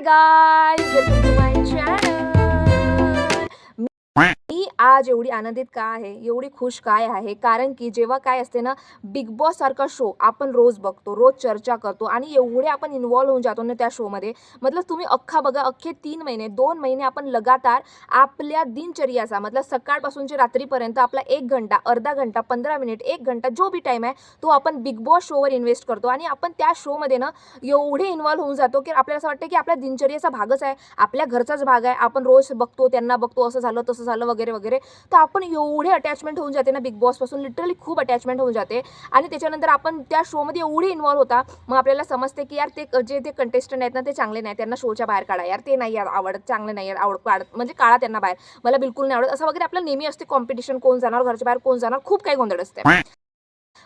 Guys, welcome to my channel. मी आज एवढी आनंदित का आहे, एवढी खुश काय आहे, कारण की जेव्हा काय असते ना, बिग बॉस सारखा शो आपण रोज बघतो, रोज चर्चा करतो आणि एवढे आपण इन्व्हॉल्व होऊन जातो ना त्या शोमध्ये. मतलब तुम्ही अख्खा बघा, अख्खे 3 महिने 2 महिने आपण लगातार आपल्या दिनचर्याचा मतलब सकाळपासूनचे रात्रीपर्यंत आपला 1 घंटा, अर्धा घंटा, 15 मिनिट, 1 घंटा जो बी टाईम आहे तो आपण बिग बॉस शोवर इन्व्हेस्ट करतो आणि आपण त्या शोमध्ये ना एवढे इन्व्हॉल्व होऊन जातो की आपल्याला असं वाटतं की आपल्या दिनचर्येचा भागच आहे, आपल्या घरचाच भाग आहे. आपण रोज बघतो, त्यांना बघतो, असं झालं तसं झालं वगैरे वगैरे. तर आपण एवढे अटॅचमेंट होऊन जाते ना बिग बॉसपासून, लिटरली खूप अटॅचमेंट होऊन जाते. आणि त्याच्यानंतर आपण त्या शोमध्ये एवढे इन्व्हॉल्व होता, मग आपल्याला समजते की यार ते कंटेस्टंट आहेत ना ते चांगले नाही, त्यांना शोच्या बाहेर काढा यार, ते नाही यार आवडत, चांगले नाही यार काढत, म्हणजे काढा त्यांना बाहेर, मला बिलकुल नाही आवडत, असं वगैरे आपलं नेहमी असते. कॉम्पिटिशन, कोण जाणार घरच्या बाहेर, कोण जाणार, खूप काही गोंधळ असते.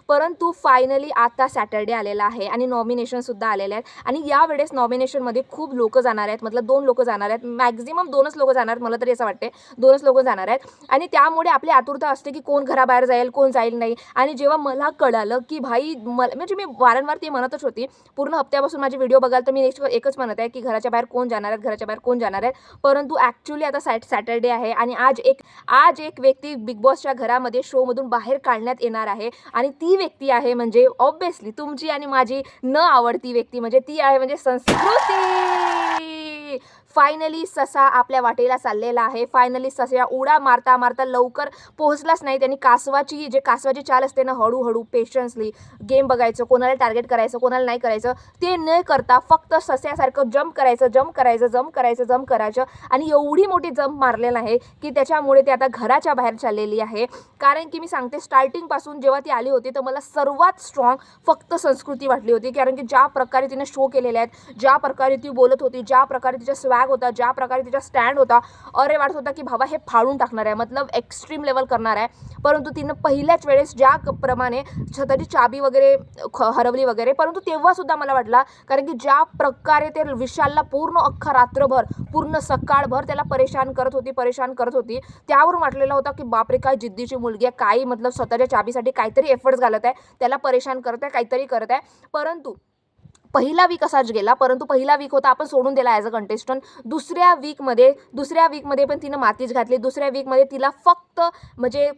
परंतु फायनली आता सॅटर्डे आलेला आहे आणि नॉमिनेशनसुद्धा आलेले आहेत आणि यावेळेस नॉमिनेशनमध्ये खूप लोकं जाणार आहेत, मतलब 2 लोकं जाणार आहेत, मॅक्झिमम 2च लोकं जाणार आहेत, मला तरी असं वाटते 2च लोकं जाणार आहेत. आणि त्यामुळे आपली आतुरता असते की कोण घराबाहेर जाईल, कोण जाईल नाही. आणि जेव्हा मला कळालं की भाई म्हणजे मी वारंवार ते म्हणतच होती, पूर्ण हप्त्यापासून माझे व्हिडिओ बघाल तर मी एकच म्हणत आहे की घराच्या बाहेर कोण जाणार आहेत, घराच्या बाहेर कोण जाणार आहेत. परंतु ॲक्च्युली आता सॅटर्डे आहे आणि आज एक व्यक्ती बिग बॉसच्या घरामध्ये शोमधून बाहेर काढण्यात येणार आहे आणि ती व्यक्ती आहे म्हणजे ऑब्व्हियसली तुमची आणि माझी न आवडती व्यक्ती, म्हणजे ती आहे म्हणजे संस्कृती. फायनली ससा आपल्या वाटेला चाललेला आहे. फायनली ससा उड्या मारता मारता लवकर पोहोचलाच नाही. त्यांनी कासवाची चाल असते ना, हळूहळू पेशन्सली गेम बघायचं, कोणाला टार्गेट करायचं, कोणाला नाही करायचं, ते न करता फक्त सस्यासारखं जंप करायचं आणि एवढी मोठी जंप मारलेला आहे की त्याच्यामुळे ते आता घराच्या बाहेर चाललेली आहे. कारण की मी सांगते, स्टार्टिंगपासून जेव्हा ती आली होती तर मला सर्वात स्ट्रॉंग फक्त संस्कृती वाटली होती. कारण की ज्या प्रकारे तिने शो केलेले आहेत, ज्या प्रकारे ती बोलत होती, ज्या प्रकारे तिचा स्वॅग होता, ज्या प्रकारे तिचा स्टँड होता, अरे वाटत होता की बाबा हे फाडून टाकणार आहे, मतलब एक्स्ट्रीम लेवल करणार आहे. परंतु तिनं पहिल्याच वेळेस ज्या प्रमाणे स्वतःची चाबी वगैरे हरवली वगैरे, परंतु तेव्हासुद्धा मला वाटला, कारण की ज्या प्रकारे ते विशालला पूर्ण अख्खा रात्रभर, पूर्ण सकाळभर त्याला परेशान करत होती, त्यावरून वाटलेलं होतं की बापरे काय जिद्दीची मुलगी आहे, काही मतलब स्वतःच्या चाबीसाठी काहीतरी एफर्ट्स घालत आहे, त्याला परेशान करत आहे, काहीतरी करत आहे. परंतु पहिला वीक असाच गेला, परंतु पहिला वीक होता आपण सोडून दिला ॲज अ कंटेस्टंट. दुसऱ्या वीकमध्ये पण तिनं मातीच घातली. दुसऱ्या वीकमध्ये तिला फक्त म्हणजे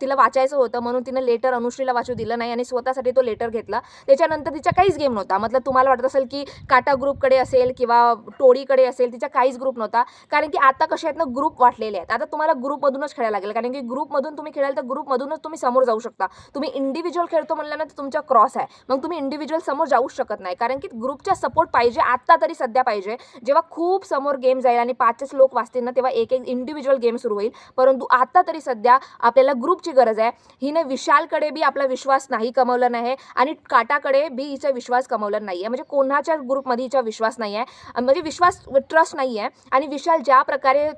तिला वाचायचं होतं म्हणून तिनं लेटर अनुश्रीला वाचू दिलं नाही आणि स्वतःसाठी तो लेटर घेतला. त्याच्यानंतर तिचा काहीच गेम नव्हता. मतलब तुम्हाला वाटत असेल की काटा ग्रुपकडे असेल किंवा टोळीकडे असेल, तिचा काहीच ग्रुप नव्हता. कारण की आता कसे आहेत ना, ग्रुप वाटलेले आहेत. आता तुम्हाला ग्रुपमधूनच खेळायला लागेल, कारण की ग्रुपमधून तुम्ही खेळाल तर ग्रुपमधूनच तुम्ही समोर जाऊ शकता. तुम्ही इंडिव्हिज्युअल खेळतो म्हणलं ना तर तुमच्या क्रॉस आहे, मग तुम्ही इंडिव्हिज्युअल समोर जाऊच शकत नाही. कारण की ग्रुपचा सपोर्ट पाहिजे, आत्ता तरी सध्या पाहिजे. जेव्हा खूप समोर गेम जाईल आणि 5च लोक वाचतील ना, तेव्हा एक इंडिव्हिज्युअल गेम सुरू होईल. परंतु आता तरी सध्या आपल्याला ग्रुपची गरज आहे. हिने विशालकडे बी आपला विश्वास नाही कमवला नाही आणि काटाकडे बी हिचा विश्वास कमवला नाही आहे. म्हणजे कोणाच्या ग्रुपमध्ये हिचा विश्वास नाही आहे, म्हणजे ट्रस्ट नाही आहे. आणि विशाल ज्या प्रकारे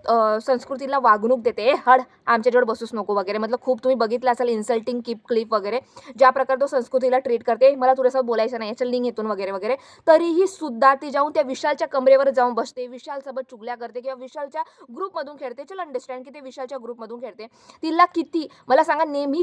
संस्कृतीला वागणूक देते, हड आमच्याजवळ बसूच नको वगैरे, मतलब खूप तुम्ही बघितलं असेल इन्सल्टिंग क्लिप वगैरे, ज्या प्रकारे तो संस्कृतीला ट्रीट करते, मला तुझ्यासोबत बोलायचं नाही, चल निघ इथून वगैरे वगैरे. तरीही सुद्धा ती जाऊन त्या विशालच्या कमरेवर जाऊन बसते, विशालसोबत चुगल्या करते किंवा विशालच्या ग्रुपमधून खेळते. चल अंडरस्टँड की ते विशालच्या ग्रुपमधून खेळते. तिला किती मला सांगा, नेहमी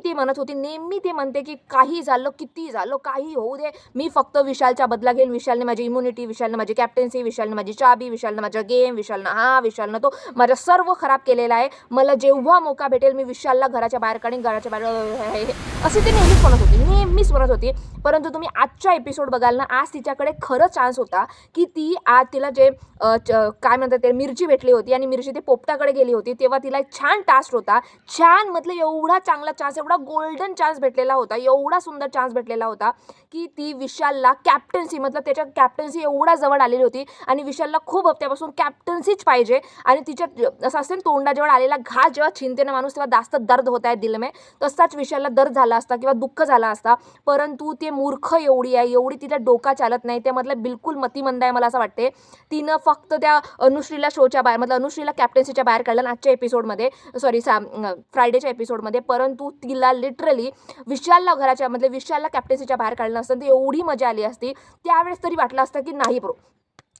ती म्हणते की काही झालं, किती झालं, काही होऊ दे, मी फक्त विशालचा बदला घेईन. विशालने माझी इम्युनिटी, विशालने माझी कॅप्टन्सी, विशालने माझी चाबी, विशालने माझा गेम, विशालनं तो माझा सर्व खराब केलेला आहे. मला जेव्हा मौका भेटेल मी विशालला घराच्या बाहेर काढीन, घराच्या बाहेर, असे ते नेहमीच म्हणत होती. परंतु तुम्ही आजच्या एपिसोड बघाल ना, आज तिच्याकडे खरं चान्स होता की ती आज तिला जे काय म्हणतात ते मिरची भेटली होती आणि मिरची ते पोपटाकडे गेली होती, तेव्हा तिला एक छान टास्क होता. छान मतलब एवढा चांगला चान्स, एवढा गोल्डन चान्स भेटलेला होता, एवढा सुंदर चान्स भेटलेला होता की ती विशालला कॅप्टन्सी, मतलब त्याच्या कॅप्टन्सी एवढा जवळ आलेली होती आणि विशालला खूप हप्त्यापासून कॅप्टन्सीच पाहिजे. आणि तिच्या असं असते ना, तोंडाजवळ आलेला घास जेव्हा छिनते ना माणूस, तेव्हा जास्त दर्द होत आहे दिल में, तसाच विशालला दर्द झाला असता किंवा दुःख झाला असता. परंतु ते मूर्ख एवढी आहे, एवढी तिचा डोका चालत नाही, त्यामधला बिलकुल मतिमंद आहे मला असं वाटते. तिनं फक्त त्या अनुश्रीला शोच्या बाहेर, मतलब अनुश्रीला कॅप्टन्सीच्या बाहेर काढलं आजच्या एपिसोडमध्ये, फ्रायडेच्या एपिसोडमध्ये. परंतु तिला लिटरली विशालला कॅप्टन्सीच्या बाहेर काढलं असतं तर एवढी मजा आली असती. त्यावेळेस तरी वाटलं असतं की नाही ब्रो,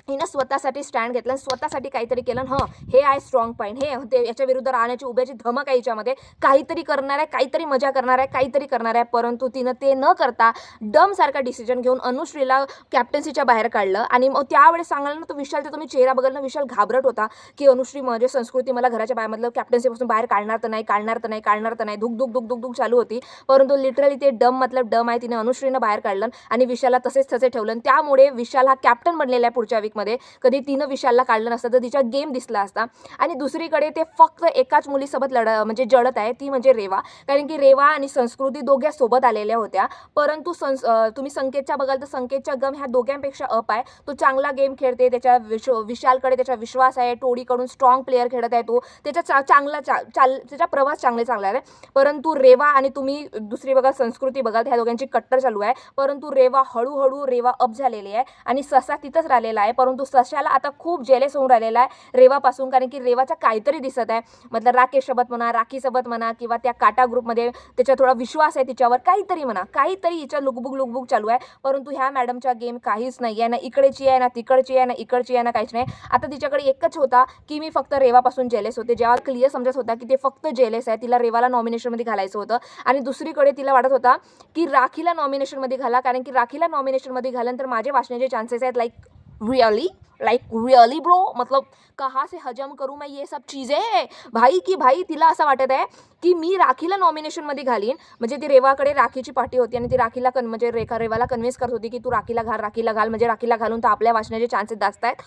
हिनं स्वतःसाठी स्टँड घेतलं आणि स्वतःसाठी काहीतरी केलं. हे आहे स्ट्रॉंग पॉईंट, हे ते याच्या विरुद्ध राहण्याची उभ्याची धमक आहे हिच्यामध्ये, काहीतरी करणार आहे, काहीतरी मजा करणार आहे, काहीतरी करणार आहे. परंतु तिनं ते न करता डमसारखा डिसिजन घेऊन अनुश्रीला कॅप्टन्सीच्या बाहेर काढलं. आणि मग त्यावेळेस सांगाल ना, तो विशालचा तुम्ही चेहरा बघाल ना, विशाल घाबरट होता की अनुश्री म्हणजे संस्कृती मला घराच्या बाहेर मधलं कॅप्टन्सीपासून बाहेर काढणार तर नाही, काढणार तर नाही, काढणार तर नाही, धुक धुक धुक धुक धुक चालू होती. परंतु लिटरली ते डम डम आहे, तिने अनुश्रीनं बाहेर काढलं आणि विशालला तसेच तसे ठेवलं. त्यामुळे विशाल हा कॅप्टन बनलेला आहे पुढच्या वीकमध्ये. कधी तिनं विशालला काढलं नसतं तर तिचा गेम दिसला असता. आणि दुसरीकडे ते फक्त एकाच मुलीसोबत म्हणजे जळत आहे, ती म्हणजे रेवा. कारण की रेवा आणि संस्कृती दोघ्या सोबत आलेल्या होत्या. परंतु तुम्ही संकेतच्या बघाल तर संकेतच्या गम ह्या दोघांपेक्षा अप आहे. तो चांगला गेम खेळते, त्याच्या विशालकडे त्याचा विश्वास आहे, टोळीकडून स्ट्रॉंग प्लेअर खेळत आहे तो, त्याचा त्याचा प्रवास चांगला आहे. परंतु रेवा आणि तुम्ही दुसरी बघा संस्कृती बघाल, ह्या दोघांची कट्टर चालू आहे. परंतु रेवा हळूहळू रेवा अप झालेली आहे आणि ससा तिथंच राहिलेला आहे. परंतु सशाला आता खूप जेलेस होऊन राहिलेला आहे रेवापासून. कारण की रेवाचा काहीतरी दिसत आहे, मतलब राकेश सोबत म्हणा, राखी सोबत म्हणा, किंवा त्या काटा ग्रुपमध्ये त्याचा थोडा विश्वास आहे तिच्यावर, काहीतरी म्हणा, काहीतरी हिच्या लुकबुक चालू आहे. परंतु ह्या मॅडमच्या गेम काहीच नाही आहे, ना इकडेची आहे, ना तिकडची आहे, ना इकडची आहे, ना काहीच नाही. आता तिच्याकडे एकच होता की मी फक्त रेवापासून जेलेस होते, जेव्हा क्लिअर समजत होता की ते फक्त जेलेस आहे, तिला रेवाला नॉमिनेशनमध्ये घालायचं होतं. आणि दुसरीकडे तिला वाटत होता की राखीला नॉमिनेशनमध्ये घाला, कारण की राखीला नॉमिनेशनमध्ये घाल्यानंतर माझे वाचण्याचे चान्सेस आहेत. रियली ब्रो, मतलब कहाँ से हजम करूँ मैं ये सब चीज़ें भाई तिला असं वाटत आहे की मी राखीला नॉमिनेशनमध्ये घालीन. म्हणजे ती रेवाकडे राखीची पार्टी होती आणि ती राखीला म्हणजे रेवाला कन्व्हिन्स करत होती की तू राखीला घाल, म्हणजे राखीला घालून तर आपल्या वाचण्याचे चान्सेस जास्त आहेत.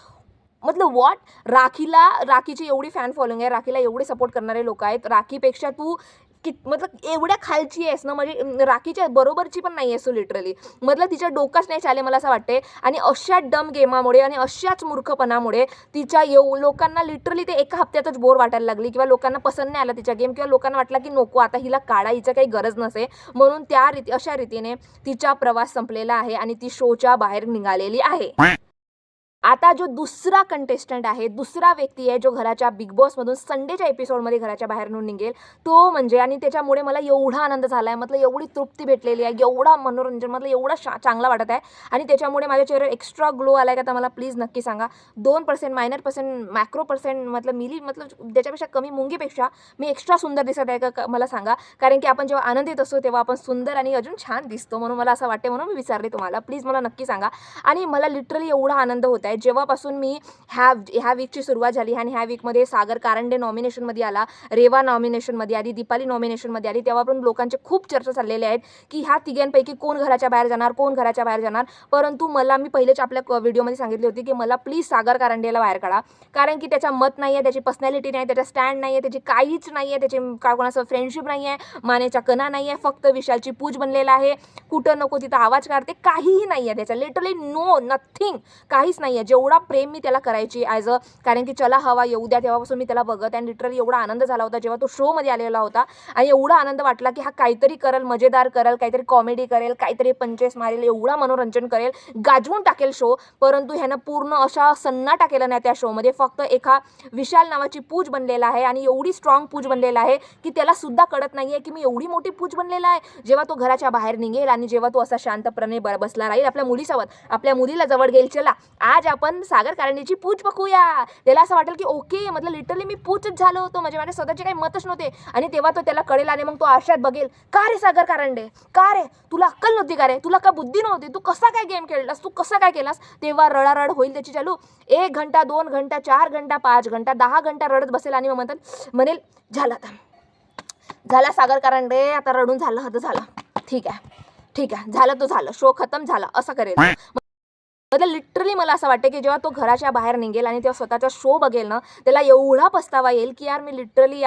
मतलब वॉट, राखीची एवढी फॅन फॉलोइंग आहे, राखीला एवढे सपोर्ट करणारे लोक आहेत. राखीपेक्षा तू मतलब एवढ्या खालची आहेस ना, म्हणजे राखीच्या बरोबरची पण नाही आहेस तू लिटरली. मतलब तिच्या डोकाच नाही चाले मला असं वाटते. आणि अशा डम गेमामुळे आणि अशाच मूर्खपणामुळे तिच्या लोकांना लिटरली ते एका हप्त्यातच बोर वाटायला लागली, किंवा लोकांना पसंत नाही आला तिचा गेम, किंवा लोकांना वाटला की नको आता हिला काढा, हिचं काही गरज नसे. म्हणून अशा रीतीने तिचा प्रवास संपलेला आहे आणि ती शोच्या बाहेर निघालेली आहे. आता जो दुसरा कंटेस्टंट आहे, दुसरा व्यक्ती आहे जो घराच्या बिग बॉसमधून संडेच्या एपिसोडमध्ये घराच्या बाहेर निघेल, तो म्हणजे, आणि त्याच्यामुळे मला एवढा आनंद झाला आहे, मतलब एवढी तृप्ती भेटलेली आहे, एवढा मनोरंजन, मतलब एवढा चांगला वाटत आहे. आणि त्याच्यामुळे माझ्या चेहऱ्यावर एक्स्ट्रा ग्लो आला आहे का तर मला प्लीज नक्की सांगा. 2% मायनर पर्सेंट मॅक्रो पर्सेंट मतलब त्याच्यापेक्षा कमी मुंगीपेक्षा मी एक्स्ट्रा सुंदर दिसत आहे का मला सांगा. कारण की आपण जेव्हा आनंदित असतो तेव्हा आपण सुंदर आणि अजून छान दिसतो, म्हणून मला असं वाटते, म्हणून मी विचारले तुम्हाला. प्लीज मला नक्की सांगा. आणि मला लिटरली एवढा आनंद होत आहे जेव्हापासून मी ह्या वीकची सुरुवात झाली आणि ह्या वीकमध्ये सागर कारंडे नॉमिनेशनमध्ये आला, रेवा नॉमिनेशनमध्ये आली, दीपाली नॉमिनेशनमध्ये आली, तेव्हापासून लोकांचे खूप चर्चा चाललेल्या आहेत की ह्या तिघांपैकी कोण घराच्या बाहेर जाणार. परंतु मी पहिलेच आपल्या व्हिडिओमध्ये सांगितले होते की मला प्लीज सागर कारंडेला बाहेर काढा. कारण की त्याचा मत नाही आहे, त्याची पर्सनॅलिटी नाही, त्याचा स्टँड नाही आहे, त्याची काहीच नाही आहे, त्याचे कोणाचं फ्रेंडशिप नाही आहे, मानेचा कणा नाही आहे, फक्त विशालची पूज बनलेला आहे, कुठं नको तिथं आवाज काढते, काहीही नाही आहे त्याचा, लिटरली नथिंग, काहीच नाही आहे. जेवढा प्रेम मी त्याला करायची कारण की चला हवा येऊ द्या तेव्हापासून मी त्याला बघत, आणि लिटरली एवढा आनंद झाला होता जेव्हा तो शोमध्ये आलेला होता. आणि एवढा आनंद वाटला की हा काहीतरी करेल, मजेदार करेल, काहीतरी कॉमेडी करेल, काहीतरी पंचेस मारेल, एवढा मनोरंजन करेल, गाजवून टाकेल शो. परंतु ह्यानं पूर्ण अशा सन्नाटा केला नाही त्या शोमध्ये. फक्त एका विशाल नावाची पूज बनलेला आहे, आणि एवढी स्ट्रॉंग पूज बनलेला आहे की त्याला सुद्धा कळत नाहीये की मी एवढी मोठी पूज बनलेला आहे. जेव्हा तो घराच्या बाहेर निघेल आणि जेव्हा तो असा शांतपणे बसला राहील आपल्या मुलीसोबत, आपल्या मुलीला जवळ घेईल, चला आज आपण सागर कारंडेची पूज बघूया, त्याला असं वाटेल की ओके, मतलब लिटरली मी पूजच झालो होतो, म्हणजे माझ्या स्वतःचे काही मतच नव्हते. आणि तेव्हा तो त्याला कळेल आणि मग तो आरशात बघेल, का रे सागर कारंडे, का रे तुला अक्कल नव्हती का रे, तुला का बुद्धी नव्हती, तू कसा काय गेम खेळलास, तू कसा काय केलास. तेव्हा रडारड होईल त्याची चालू. 1 घंटा 2 घंटा 4 घंटा 5 घंटा 10 घंटा रडत बसेल आणि मग म्हणेल झाला सागर कारंडे, आता रडून झालं हद झालं, ठीक आहे झालं तो झालं, शो खतम झाला, असं करेल. मतलब लिटरली मला असं वाटतं की जेव्हा तो घराच्या बाहेर निघेल आणि तेव्हा स्वतःचा शो बघेल ना, त्याला एवढा पस्तावा येईल की यार मी लिटरली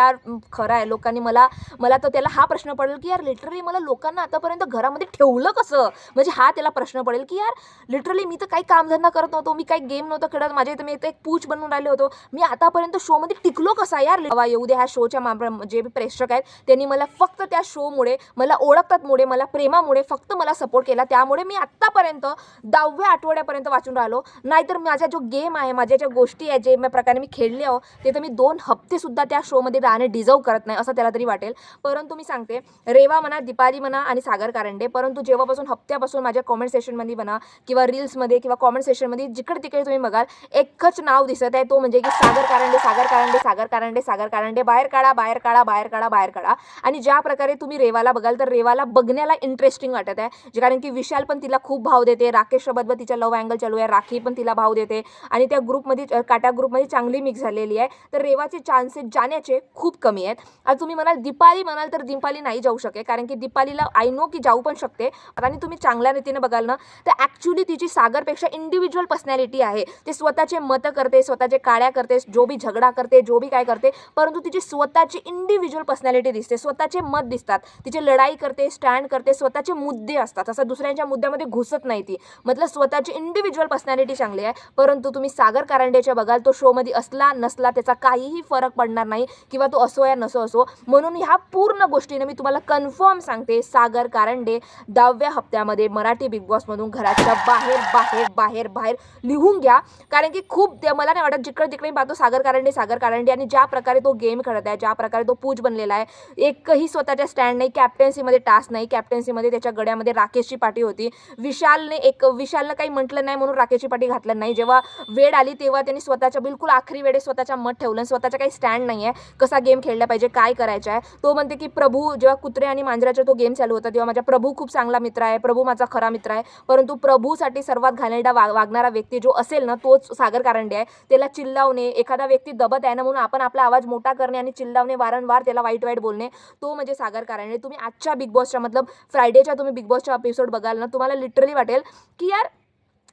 खरं आहे, लोकांनी मला तर त्याला हा प्रश्न पडेल की यार लिटरली मला लोकांना आतापर्यंत घरामध्ये ठेवलं कसं. म्हणजे हा त्याला प्रश्न पडेल की यार लिटरली मी तर काही कामधंदा करत नव्हतो, मी काही गेम नव्हतं खेळत, माझ्या इथं मी इथं एक पूच बनवून राहिले होतो, मी आतापर्यंत शोमध्ये टिकलो कसा यार. येऊ दे, ह्या शोच्या जे प्रेक्षक आहेत त्यांनी मला फक्त त्या शोमुळे, मला ओळखतात मुळे, मला प्रेमामुळे फक्त मला सपोर्ट केला, त्यामुळे मी आत्तापर्यंत 10व्या आठवड्यापर्यंत शेवटपर्यंत वाचून राहिलो, नाहीतर माझा जो गेम आहे, माझ्या ज्या गोष्टी आहेत, जे प्रकारे मी खेळले आहो, ते तर मी 2 हप्तेसुद्धा त्या शोमध्ये राहणे डिझर्व करत नाही, असं त्याला तरी वाटेल. परंतु मी सांगते, रेवा म्हणा, दीपाली म्हणा आणि सागर कारंडे, परंतु जेव्हापासून हप्त्यापासून माझ्या कॉमेंट सेशनमध्ये म्हणा किंवा रील्समध्ये किंवा कॉमेंट सेशनमध्ये जिकडे-तिकडे तुम्ही बघाल, एकच नाव दिसत आहे, तो म्हणजे की सागर कारंडे, सागर कारंडे, सागर कारंडे, सागर कारंडे. बाहेर काढा, बाहेर काढा, बाहेर काढा, बाहेर काढा. आणि ज्या प्रकारे तुम्ही रेवाला बघाल, तर रेवाला बघण्याला इंटरेस्टिंग वाटत आहे, कारण की विशाल पण तिला खूप भाव देते, राकेश सोबत तिचा लव्ह अँगल चालू आहे, राखी पण तिला भाव देते आणि त्या ग्रुपमध्ये काटा ग्रुपमध्ये चांगली मिक्स झालेली आहे. तर रेवाचे चान्सेस जाण्याचे खूप कमी आहेत. आता तुम्ही म्हणाल दीपाली म्हणाल, तर दीपाली नाही जाऊ शकेल, कारण की दीपालीला आय नो की जाऊ पण शकते. आणि तुम्ही चांगल्या रीतीने बघाल ना, तर ॲक्च्युली तिची सागरपेक्षा इंडिव्हिज्युअल पर्सनॅलिटी आहे. ते स्वतःचे मतं करते, स्वतःचे काड्या करते, जो बी झगडा करते, जो बी काय करते, परंतु तिची स्वतःची इंडिव्हिज्युअल पर्सनॅलिटी दिसते, स्वतःचे मत दिसतात, तिची लढाई करते, स्टँड करते, स्वतःचे मुद्दे असतात, असं दुसऱ्यांच्या मुद्द्यामध्ये घुसत नाही ती. मतलब स्वतःची इंडिव्हिज्युअल पर्सनॅलिटी चांगली आहे. परंतु तुम्ही सागर कारंडेच्या बघाल, तो शोमध्ये असला नसला त्याचा काहीही फरक पडणार नाही, किंवा तो असो या नसो असो. म्हणून ह्या पूर्ण गोष्टीने मी तुम्हाला कन्फर्म सांगते, सागर कारंडे 10व्या हप्त्यामध्ये मराठी बिग बॉसमधून घराच्या बाहेर बाहेर बाहेर बाहेर लिहून घ्या. कारण की खूप मला नाही वाटत, जिकडे तिकडे पाहतो सागर कारंडे, सागर कारंडे, आणि ज्या प्रकारे तो गेम खेळत आहे, ज्या प्रकारे तो पूज बनलेला आहे, एकही स्वतःच्या स्टँड नाही, कॅप्टन्सीमध्ये टास्क नाही, कॅप्टन्सीमध्ये त्याच्या गड्यामध्ये राकेशची पाठी होती. विशालनं काही म्हटलं नाही म्हणून राकेशची पाठी घातलं नाही. जेव्हा वेळ आली तेव्हा त्यांनी स्वतःच्या बिलकुल आखरी वेळेस स्वतःच्या मत ठेवलं, स्वतःचा काही स्टँड नाही आहे, कसा गेम खेळला पाहिजे, काय करायचं आहे. तो म्हणते की प्रभू, जेव्हा कुत्रे आणि मांजराचा तो गेम चालू होता, तेव्हा माझा प्रभू खूप चांगला मित्र आहे, प्रभू माझा खरा मित्र आहे. परंतु प्रभूसाठी सर्वात घाणेरडा वागणारा व्यक्ती जो असेल ना, तोच सागर कारंडे आहे. त्याला चिल्लावणे, एखादा व्यक्ती दबत आहे ना म्हणून आपण आपला आवाज मोठा करणे आणि चिल्लावणे, वारंवार त्याला वाईट वाईट बोलणे, तो म्हणजे सागर कारंडे. तुम्ही आजच्या बिग बॉसच्या मतलब फ्रायडेच्या तुम्ही बिग बॉसच्या एपिसोड बघाल ना, तुम्हाला लिटरली वाटेल की यार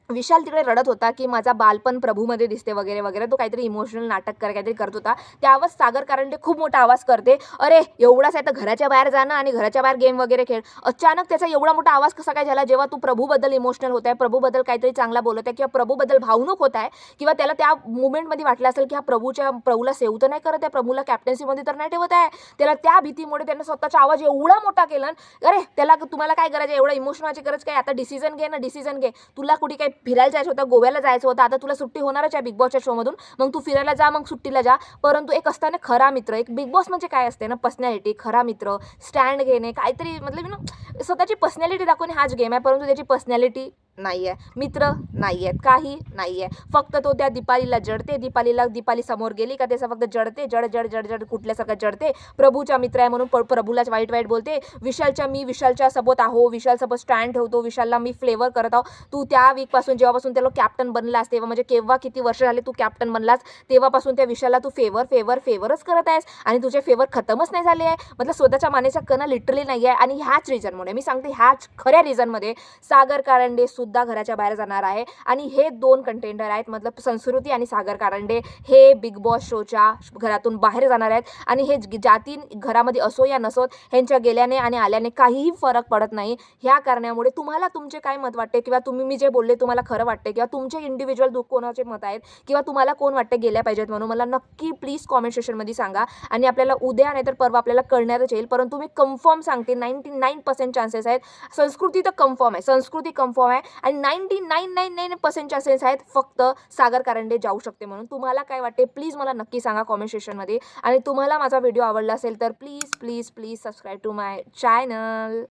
विशाल तिकडे रडत होता की माझा बालपण प्रभूमध्ये दिसते वगैरे वगैरे, तो काहीतरी इमोशनल नाटक काहीतरी करत होता. त्यावर सागर कारंडे खूप मोठा आवाज करते, अरे एवढाच आहे तर घराच्या बाहेर जाणं आणि घराच्या बाहेर गेम वगैरे खेळ. अचानक त्याचा एवढा मोठा आवाज कसा काय झाला, जेव्हा तू प्रभूबद्दल इमोशनल होत आहे, प्रभूबद्दल काहीतरी चांगला बोलत आहे किंवा प्रभूबद्दल भावनुक होत आहे, किंवा त्याला त्या मुवमेंटमध्ये वाटलं असेल की हा प्रभूला सेव्ह तर नाही करत आहे, प्रभूला कॅप्टन्सीमध्ये तर नाही ठेवत आहे, त्याला त्या भीतीमुळे त्याने स्वतःचा आवाज एवढा मोठा केला. अरे त्याला तुम्हाला काय गरज आहे, एवढा इमोशनची गरज काय, आता डिसिजन घे ना, डिसिजन घे. तुला कुठे काही फिरायला जायचं होतं, गोव्याला जायचं होतं, आता तुला सुट्टी होणारच आहे बिग बॉसच्या शोमधून, मग तू फिरायला जा, मग सुट्टीला जा. परंतु एक असताना खरा मित्र, एक बिग बॉस म्हणजे काय असते ना, पर्सनॅलिटी, खरा मित्र, स्टँड घेणे, काहीतरी मतलब स्वतःची पर्सनॅलिटी दाखवणे हाच गेम आहे. परंतु त्याची पर्सनॅलिटी नाही आहे, मित्र नाही आहेत, काही नाही आहे. फक्त तो त्या दीपालीला जडते, दीपाली समोर गेली का त्याचा फक्त जडते, जड जड जड जड कुठल्यासारखं जडते. प्रभूचा मित्र आहे म्हणून प्रभूलाच वाईट वाईट बोलते. विशालच्या सोबत आहो, विशालसोबत स्टँड ठेवतो, विशालला मी फ्लेवर करत आहो. तू त्या वीकपासून जेव्हापासून त्याला कॅप्टन बनलास, तेव्हा म्हणजे केव्हा किती वर्ष झाले तू कॅप्टन बनलास, तेव्हापासून त्या विशालला तू फेवरच करत आहेस, आणि तुझे फेवर खतमच नाही झाले आहे. मतलब स्वतःच्या मानेचा कणा लिटरली नाही आहे. आणि ह्याच रिझनमुळे मी सांगते, ह्याच खऱ्या रिझनमध्ये सागर कारंडे सुद्धा घराच्या बाहेर जाणार आहे. आणि हे 2 कंटेंडर आहेत, मतलब संस्कृती आणि सागर कारंडे, हे बिग बॉस शोच्या घरातून बाहेर जाणार आहेत. आणि हे जाती घरामध्ये असो या नसोत, ह्यांच्या गेल्याने आणि आल्याने काहीही फरक पडत नाही. ह्या कारणामुळे तुम्हाला तुमचे काय मत वाटते, किंवा मी जे बोलले तुम्हाला खरं वाटते, किंवा तुमचे इंडिव्हिज्युअल कोणाचे मत आहेत, किंवा तुम्हाला कोण वाटते गेल्या पाहिजेत म्हणून, मला नक्की प्लीज कॉमेंट सेक्शनमध्ये सांगा. आणि आपल्याला उद्या नाही तर परवा आपल्याला कळणारच येईल. परंतु मी कन्फर्म सांगते, 99% चान्सेस आहेत. संस्कृती तर कन्फर्म आहे, आणि 99.99% चान्सेस आहेत फक्त सागर कारंडे जाऊ शकते म्हणून. तुम्हाला काय वाटते प्लीज मला नक्की सांगा कॉमेंट सेक्शनमध्ये. आणि तुम्हाला माझा व्हिडिओ आवडला असेल तर please please please subscribe to my channel.